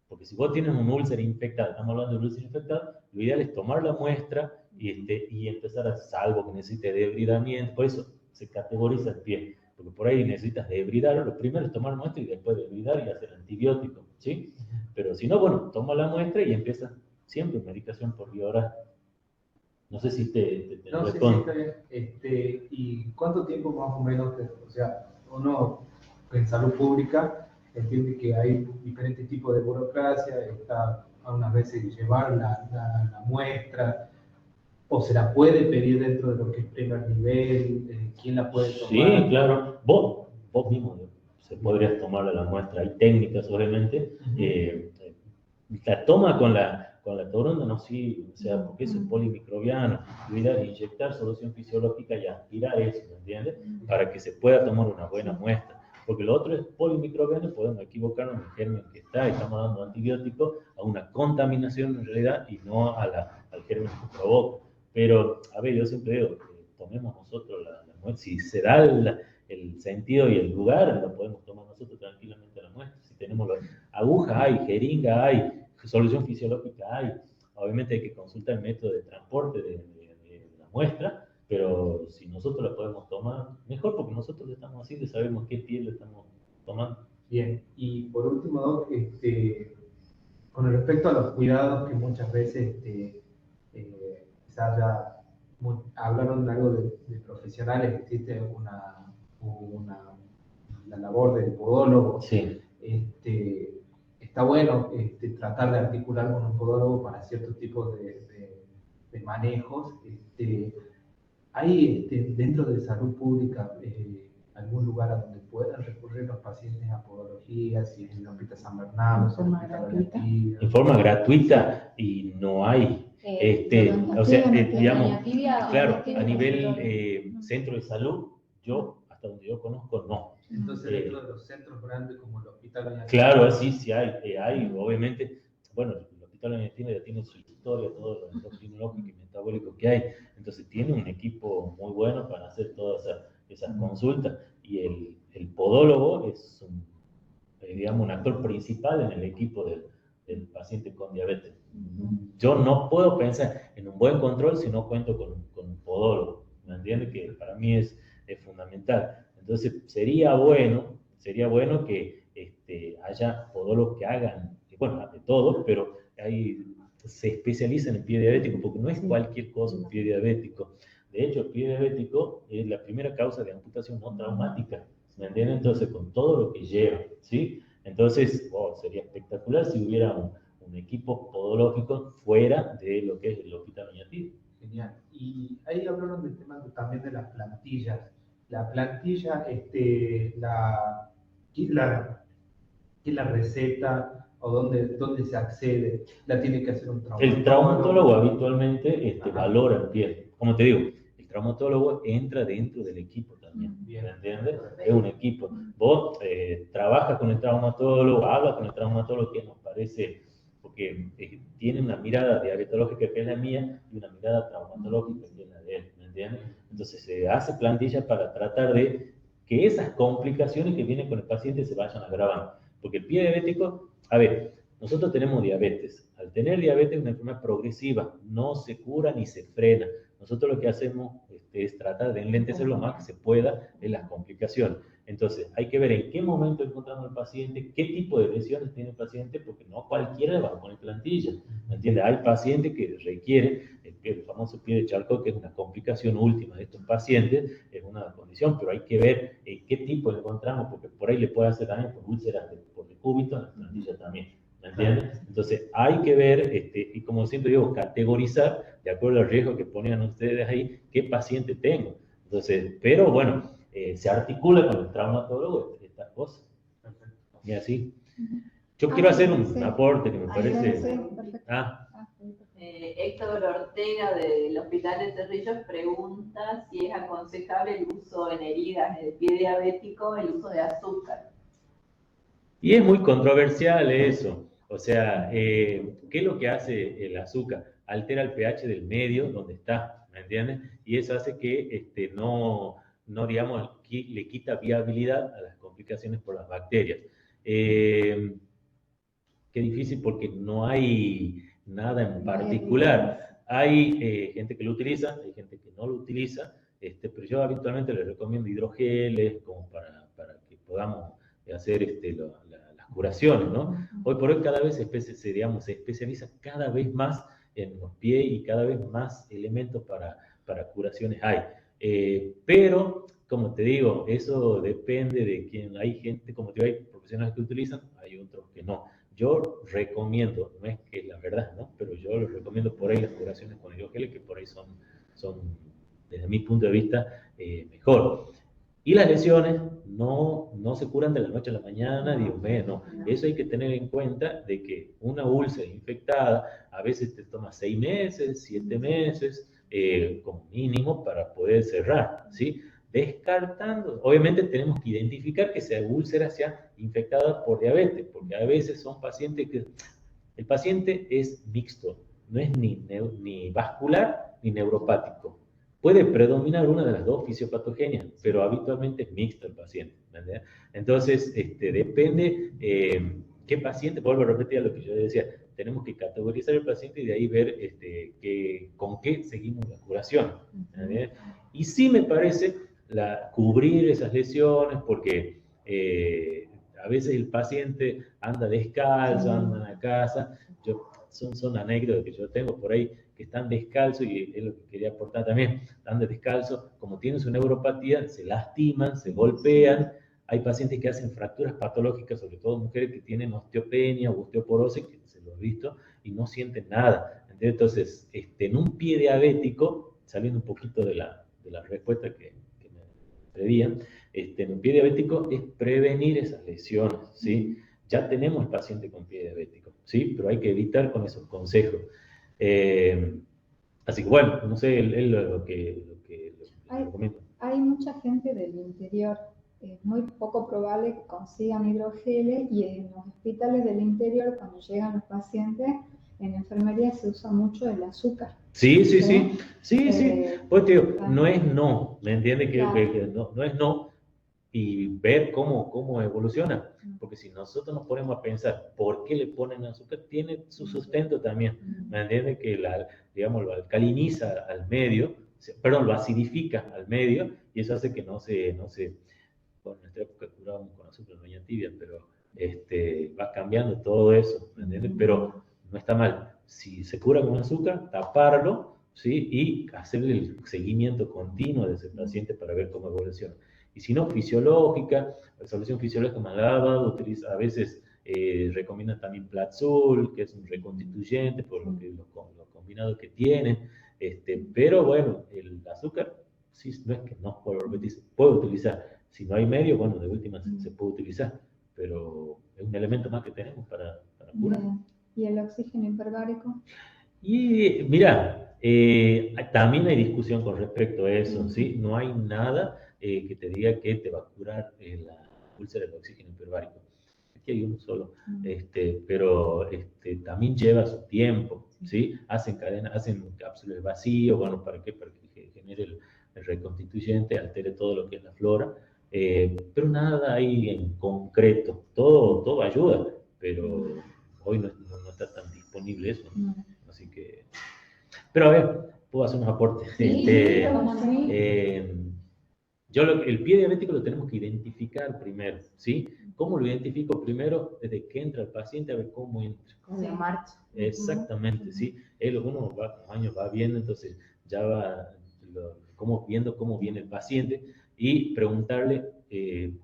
Porque si vos tienes un úlcera infectada, estamos hablando de un úlcera infectada, lo ideal es tomar la muestra y empezar a, salvo que necesite debridamiento, por eso se categoriza el pie. Porque por ahí necesitas debridar, lo primero es tomar muestra y después debridar y hacer antibiótico, ¿sí? Pero si no, bueno, toma la muestra y empieza siempre medicación por vía oral. No sé si te no, respondo. Sí, está bien. ¿Y cuánto tiempo más o menos? O sea, uno en salud pública entiende que hay diferentes tipos de burocracia, está a unas veces llevar la muestra. ¿O se la puede pedir dentro de lo que es primer nivel? ¿Quién la puede tomar? Sí, claro. Vos mismo se podrías tomar la muestra. Hay técnicas, obviamente. La toma con la toronda no sirve, o sea, porque eso es polimicrobiano. La idea es inyectar solución fisiológica y aspirar eso, ¿me entiendes? Para que se pueda tomar una buena muestra. Porque lo otro es polimicrobiano, podemos equivocarnos en el germen que está, y estamos dando antibióticos a una contaminación en realidad y no al germen que provoca. Pero, a ver, yo siempre digo, tomemos nosotros la muestra. Si se da el sentido y el lugar, lo podemos tomar nosotros tranquilamente la muestra. Si tenemos agujas, hay, jeringa, hay, solución fisiológica hay. Obviamente hay que consultar el método de transporte de la muestra, pero si nosotros la podemos tomar, mejor, porque nosotros lo estamos haciendo y sabemos qué piel le estamos tomando. Bien, y por último, Doc, con respecto a los cuidados que muchas veces quizás ya hablaron algo de profesionales, existe la labor del podólogo. Sí. Está bueno tratar de articular con un podólogo para ciertos tipos de manejos. ¿Hay dentro de salud pública algún lugar a donde puedan recurrir los pacientes a podología, si es en el Hospital San Bernardo, si es en el Hospital Doña En forma gratuita y no hay. O sea, digamos, claro, a nivel centro de salud, hasta donde yo conozco, no. Entonces, dentro de los centros grandes como el Hospital Doña Claro, sí hay, obviamente. Bueno, el Hospital Doña ya tiene su historia, todo lo endocrinológico y metabólico que hay. Entonces, tiene un equipo muy bueno para hacer todas esas consultas. Y el podólogo es digamos, un actor principal en el equipo del paciente con diabetes. Yo no puedo pensar en un buen control si no cuento con un podólogo, ¿me entiendes? Que para mí es fundamental. Entonces, sería bueno que haya podólogos que hagan, bueno, de todo, pero se especializan en pie diabético, porque no es cualquier cosa un pie diabético. De hecho, el pie diabético es la primera causa de amputación no traumática, ¿me entiendes? Entonces, con todo lo que lleva, ¿sí? Entonces, sería espectacular si hubiera un equipo podológico fuera de lo que es el Hospital Doña Tía. Genial. Y ahí hablaron del tema también de las plantillas. La plantilla, ¿quién la receta o dónde se accede? ¿La tiene que hacer un traumatólogo? El traumatólogo habitualmente valora el pie. Como te digo, el traumatólogo entra dentro del equipo también. ¿Me entiendes? Es un equipo. Vos trabajas con el traumatólogo, hablas con el traumatólogo, que nos parece, porque tiene una mirada diabetológica que es la mía y una mirada traumatológica que es la de él. ¿Me entiendes? Entonces se hace plantilla para tratar de que esas complicaciones que vienen con el paciente se vayan agravando. Porque el pie diabético, a ver, nosotros tenemos diabetes. Al tener diabetes es una enfermedad progresiva, no se cura ni se frena. Nosotros lo que hacemos es tratar de enlentecer lo más que se pueda en las complicaciones. Entonces, hay que ver en qué momento encontramos al paciente, qué tipo de lesiones tiene el paciente, porque no cualquiera va a poner plantilla. ¿Me entiendes? Hay pacientes que requieren el famoso pie de Charcot, que es una complicación última de estos pacientes, es una condición, pero hay que ver qué tipo encontramos, porque por ahí le puede hacer daño por úlceras por decúbito, en la plantilla también. ¿Me entiendes? Entonces hay que ver, y como siempre digo, categorizar de acuerdo al riesgo que ponían ustedes ahí, qué paciente tengo. Entonces, pero bueno, se articula con el traumatólogo estas cosas. Y así. Yo quiero hacer un aporte que me parece... Héctor Ortega del Hospital de Cerrillos pregunta si es aconsejable el uso en heridas del pie diabético, el uso de azúcar. Y es muy controversial eso. O sea, ¿qué es lo que hace el azúcar? Altera el pH del medio donde está, ¿me entiendes? Y eso hace que no, digamos, le quita viabilidad a las complicaciones por las bacterias. Qué difícil porque no hay nada en particular. Hay gente que lo utiliza, hay gente que no lo utiliza, pero yo habitualmente les recomiendo hidrogeles como para que podamos hacer las curaciones, ¿no? Hoy por hoy cada vez se especializa cada vez más en los pies y cada vez más elementos para curaciones hay. Pero, como te digo, eso depende de quién. Hay gente, como te digo, hay profesionales que utilizan, hay otros que no. yo recomiendo, no es que es la verdad, ¿no? Pero yo lo recomiendo por ahí las curaciones con hidrogel, que por ahí son desde mi punto de vista, mejor. Y las lesiones no se curan de la noche a la mañana, de un mes, no. Eso hay que tener en cuenta de que una úlcera infectada a veces te toma 6 meses, 7 meses, como mínimo para poder cerrar, ¿sí? Descartando, obviamente tenemos que identificar que esa úlcera sea infectada por diabetes, porque a veces son pacientes que el paciente es mixto, no es ni vascular ni neuropático. Puede predominar una de las dos fisiopatogenias, pero habitualmente es mixto el paciente, ¿verdad? Entonces, depende qué paciente, vuelvo a repetir lo que yo decía, tenemos que categorizar el paciente y de ahí ver con qué seguimos la curación, ¿verdad? Y sí me parece cubrir esas lesiones, porque a veces el paciente anda descalzo, anda en la casa, son anécdotas que yo tengo por ahí, que están descalzos, y es lo que quería aportar también, están descalzos, como tienen su neuropatía, se lastiman, se golpean. Hay pacientes que hacen fracturas patológicas, sobre todo mujeres que tienen osteopenia o osteoporosis, que se lo he visto, y no sienten nada. Entonces, en un pie diabético, saliendo un poquito de la respuesta que me pedían, en un pie diabético es prevenir esas lesiones, ¿sí? Ya tenemos el paciente con pie diabético, ¿sí? Pero hay que evitar con esos consejos. Así que bueno, no sé, es lo que recomiendo. Hay mucha gente del interior, es muy poco probable que consigan hidrogeles, y en los hospitales del interior, cuando llegan los pacientes, en enfermería se usa mucho el azúcar. Sí. Pues te digo, no es no, ¿me entiendes? Claro. Que no es no, y ver cómo evoluciona. Porque si nosotros nos ponemos a pensar por qué le ponen azúcar, tiene su sustento también, ¿me entiendes? Que digamos, lo alcaliniza al medio, perdón, lo acidifica al medio, y eso hace que no se bueno, en nuestra época curábamos con azúcar, doña Tibia, pero va cambiando todo eso, ¿me entiendes? Pero no está mal. Si se cura con azúcar, taparlo, ¿sí? Y hacerle el seguimiento continuo de ese paciente para ver cómo evoluciona. Y si no, fisiológica, la solución fisiológica malada, a veces recomiendan también Platzul, que es un reconstituyente por lo combinado que tiene. Pero bueno, el azúcar, sí, no es que no se puede utilizar. Si no hay medio, bueno, de última se puede utilizar, pero es un elemento más que tenemos para curar. ¿Y el oxígeno hiperbárico? Y mira, también hay discusión con respecto a eso, ¿sí? No hay nada que te diga que te va a curar la úlcera del oxígeno hiperbárico. Aquí hay uno solo, pero también lleva su tiempo, ¿sí? Hacen cápsulas de vacío, bueno, ¿para qué? Para que genere el reconstituyente, altere todo lo que es la flora, pero nada hay en concreto, todo ayuda, pero hoy no está tan disponible eso, ¿no? Así que, pero a ver, puedo hacer unos aportes. Sí, el pie diabético lo tenemos que identificar primero, ¿sí? ¿Cómo lo identifico? Primero, desde que entra el paciente, a ver cómo entra. Con la marcha. Exactamente, ¿sí? Uno con los años va viendo, entonces ya va viendo cómo viene el paciente, y preguntarle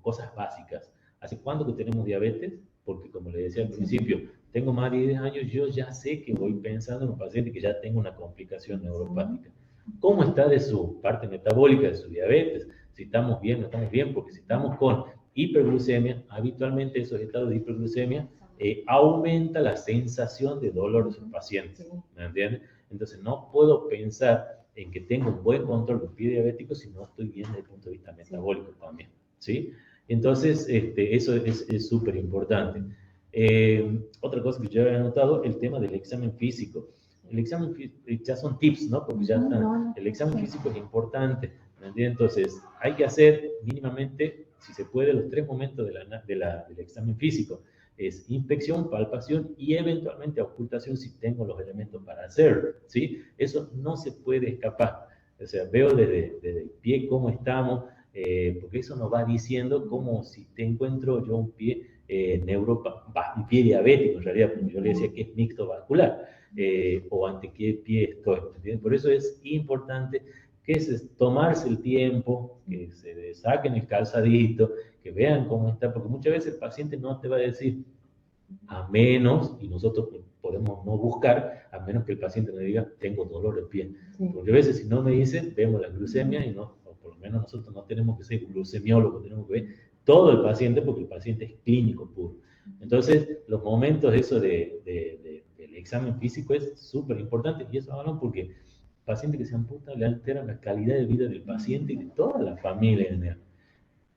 cosas básicas. ¿Hace cuándo que tenemos diabetes? Porque como le decía al principio, tengo más de 10 años, yo ya sé que voy pensando en un paciente que ya tenga una complicación neuropática. ¿Cómo está de su parte metabólica, de su diabetes? Si estamos bien, no estamos bien, porque si estamos con hiperglucemia, habitualmente esos estados de hiperglucemia aumenta la sensación de dolor de sus pacientes, ¿me entiendes? Entonces no puedo pensar en que tengo un buen control de un pie diabético si no estoy bien desde el punto de vista metabólico también, ¿sí? Entonces, eso es súper importante. Otra cosa que yo había notado, el tema del examen físico. El examen ya son tips, ¿no? Porque ya el examen físico es importante, ¿me entiendes? Entonces, hay que hacer mínimamente, si se puede, los 3 momentos del examen físico. Es inspección, palpación y eventualmente ocultación si tengo los elementos para hacerlo, ¿sí? Eso no se puede escapar. O sea, veo desde el pie cómo estamos, porque eso nos va diciendo cómo si te encuentro yo un pie un pie diabético, en realidad, porque yo le decía que es mixto vascular, o ante qué pie estoy, ¿entiendes? Por eso es importante que es tomarse el tiempo, que se saquen el calzadito, que vean cómo está, porque muchas veces el paciente no te va a decir, a menos, y nosotros podemos no buscar, a menos que el paciente me diga, tengo dolor de pie. Sí. Porque a veces si no me dicen, vemos la glucemia y no, o por lo menos nosotros no tenemos que ser glucemiólogos, tenemos que ver todo el paciente porque el paciente es clínico puro. Entonces, los momentos de eso del examen físico es súper importante y eso hablan porque el paciente que se amputa le altera la calidad de vida del paciente y de toda la familia en general.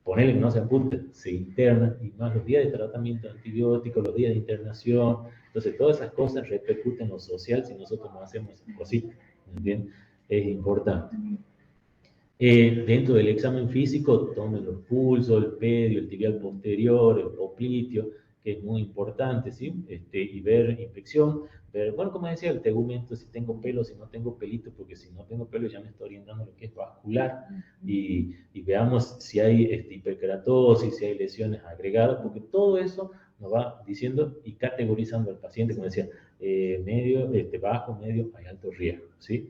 Ponerle que no se amputa, se interna, y más los días de tratamiento antibiótico, los días de internación, entonces todas esas cosas repercuten en lo social si nosotros no hacemos esas cositas, ¿entiendes? Es importante. Dentro del examen físico, tomen los pulsos, el pedio, el tibial posterior, el popliteo, que es muy importante, ¿sí? Y ver infección, ver, bueno, como decía, el tegumento, si tengo pelo, si no tengo pelito, porque si no tengo pelo ya me estoy orientando a lo que es vascular, y veamos si hay hiperkeratosis, si hay lesiones agregadas, porque todo eso nos va diciendo y categorizando al paciente, como decía, medio, bajo, medio, hay alto riesgo, ¿sí?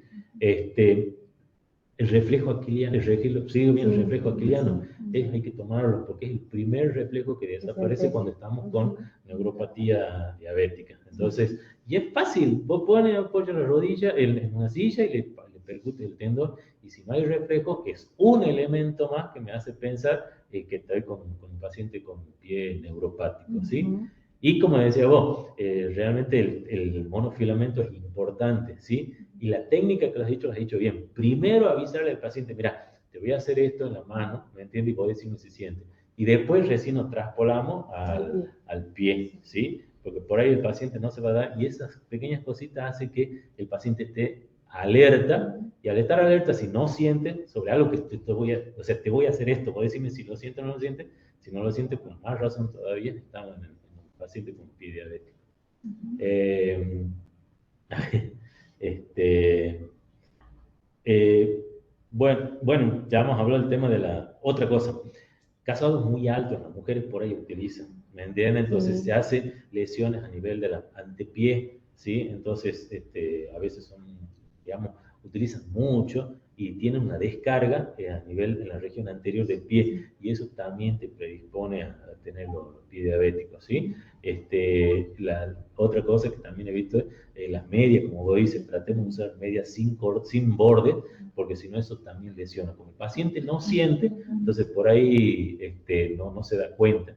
El reflejo aquiliano, el reflejo aquiliano, hay que tomarlo porque es el primer reflejo que desaparece cuando estamos con neuropatía diabética. Entonces, y es fácil, vos pones apoyo la rodilla en una silla y le percute el tendón, y si no hay reflejo, es un elemento más que me hace pensar que estoy con un paciente con pie neuropático, ¿sí? Y como decía vos, realmente el monofilamento es importante, ¿sí? Y la técnica que lo has dicho bien. Primero avisarle al paciente, mira, te voy a hacer esto en la mano, ¿me entiendes? Y vos decirme si siente. Y después recién nos traspolamos al pie, ¿sí? Porque por ahí el paciente no se va a dar, y esas pequeñas cositas hacen que el paciente esté alerta, y al estar alerta, si no siente sobre algo que te voy a hacer esto, vos decirme si lo siente o no lo siente, si no lo siente, con más razón todavía estamos en el paciente con pie diabético. Bueno, ya hemos hablado del tema de la otra cosa. Casados muy altos, las mujeres por ahí utilizan, ¿me entienden? Entonces se hacen lesiones a nivel de la antepié, ¿sí? Entonces, a veces son, digamos, utilizan mucho y tienen una descarga a nivel en la región anterior del pie, y eso también te predispone a tener los pies diabéticos, ¿sí? La otra cosa que también he visto es las medias, como vos dices, tratemos de usar medias sin borde, porque si no eso también lesiona. Como el paciente no siente, entonces por ahí no se da cuenta.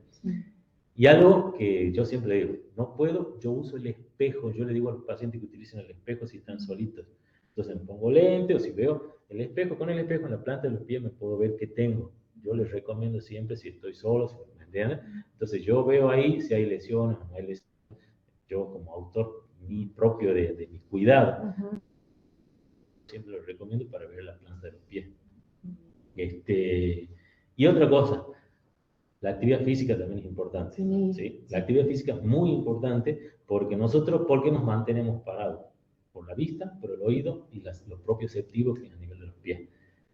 Y algo que yo siempre le digo, no puedo, yo uso el espejo, yo le digo a los pacientes que utilicen el espejo si están solitos. Entonces me pongo lente, o si veo el espejo, con el espejo en la planta de los pies me puedo ver qué tengo. Yo les recomiendo siempre si estoy solo, ¿me entienden? Entonces yo veo ahí si hay lesiones o no hay lesiones. Yo como autor propio de mi cuidado, siempre lo recomiendo para ver la planta de los pies. Y otra cosa, la actividad física también es importante. ¿Sí? La actividad física es muy importante porque ¿por qué nos mantenemos parados? Por la vista, por el oído y los propioceptivos que es a nivel de los pies.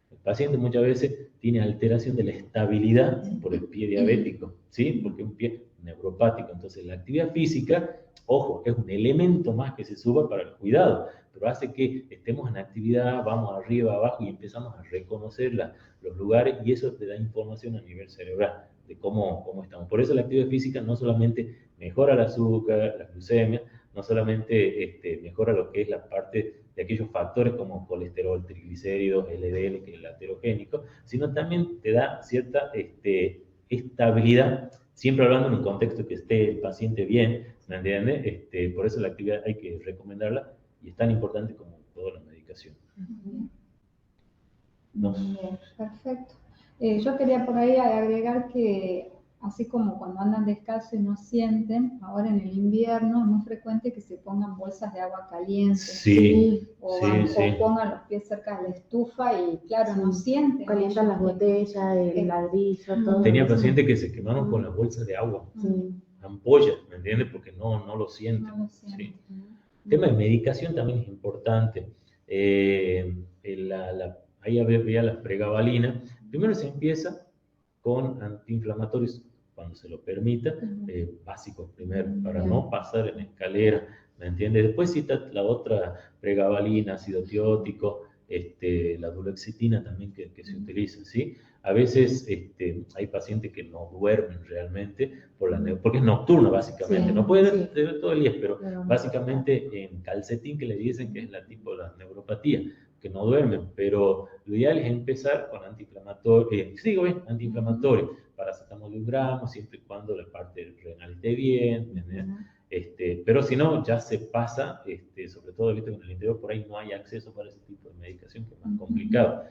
El paciente muchas veces tiene alteración de la estabilidad por el pie diabético, ¿sí? Porque es un pie neuropático. Entonces la actividad física, ojo, es un elemento más que se suba para el cuidado, pero hace que estemos en actividad, vamos arriba, abajo y empezamos a reconocer los lugares, y eso te da información a nivel cerebral de cómo estamos. Por eso la actividad física no solamente mejora el azúcar, la glucemia, no solamente mejora lo que es la parte de aquellos factores como colesterol, triglicéridos, LDL, que es el aterogénico, sino también te da cierta estabilidad, siempre hablando en un contexto que esté el paciente bien, ¿me entiendes? Por eso la actividad hay que recomendarla, y es tan importante como toda la medicación. Bien, perfecto. Yo quería por ahí agregar que, así como cuando andan descalzos y no sienten, ahora en el invierno es muy frecuente que se pongan bolsas de agua caliente, o pongan los pies cerca de la estufa y claro, no sienten. Calientan las botellas, el ladrillo, todo. Tenía pacientes que se quemaron con las bolsas de agua, ampollas, ¿me entiendes? Porque no lo sienten. No lo sienten. ¿Sí? El tema de medicación también es importante. Ahí había la pregabalina. Primero se empieza con antiinflamatorios cuando se lo permita, básicos primero, para no pasar en escalera, ¿me entiendes? Después cita la otra pregabalina, ácido tiótico, la duloxetina también que se utiliza, ¿sí? A veces hay pacientes que no duermen realmente porque es nocturno básicamente, Sí, no pueden sí. tener todo el día, pero Pero- básicamente en calcetín que le dicen que es la tipo de la neuropatía, que no duermen, pero lo ideal es empezar con antiinflamatorio, sigo bien, antiinflamatorio, paracetamol de 1 gramo, siempre y cuando la parte renal esté bien, ¿entendés? Pero si no, ya se pasa, sobre todo ¿viste? Con el interior por ahí no hay acceso para ese tipo de medicación, que es más complicado.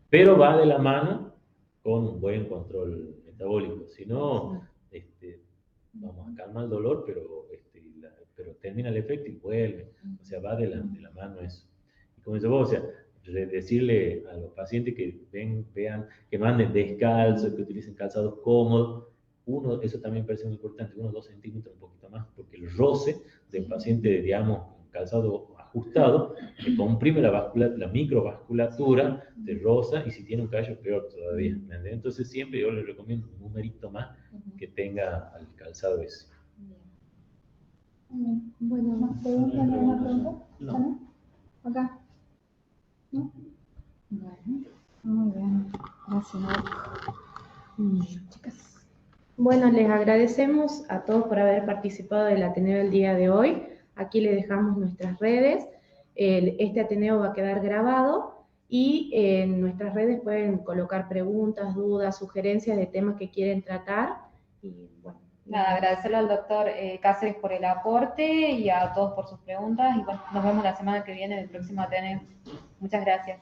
Pero va de la mano con un buen control metabólico. Si no, vamos a calmar el dolor, pero termina el efecto y vuelve. O sea, va de la mano eso. Y como dice vos, o sea, decirle a los pacientes que vean, que no anden descalzos, que utilicen calzados cómodos. Eso también parece muy importante, 1 o 2 centímetros, un poquito más, porque el roce del paciente, digamos, calzado ajustado, le comprime la microvasculatura, te roza, y si tiene un callo, peor todavía. ¿Entendés? Entonces siempre yo le recomiendo un numerito más que tenga al calzado ese. Bueno, ¿más preguntas? ¿Alguna pregunta? No. ¿Acá? ¿No? Bueno, muy bien. Gracias. Chicas. Bueno, les agradecemos a todos por haber participado del Ateneo del día de hoy. Aquí les dejamos nuestras redes. Este Ateneo va a quedar grabado y en nuestras redes pueden colocar preguntas, dudas, sugerencias de temas que quieren tratar. Y bueno, Nada, agradecerle al doctor Cáceres por el aporte y a todos por sus preguntas. Y bueno, nos vemos la semana que viene en el próximo Ateneo. Muchas gracias.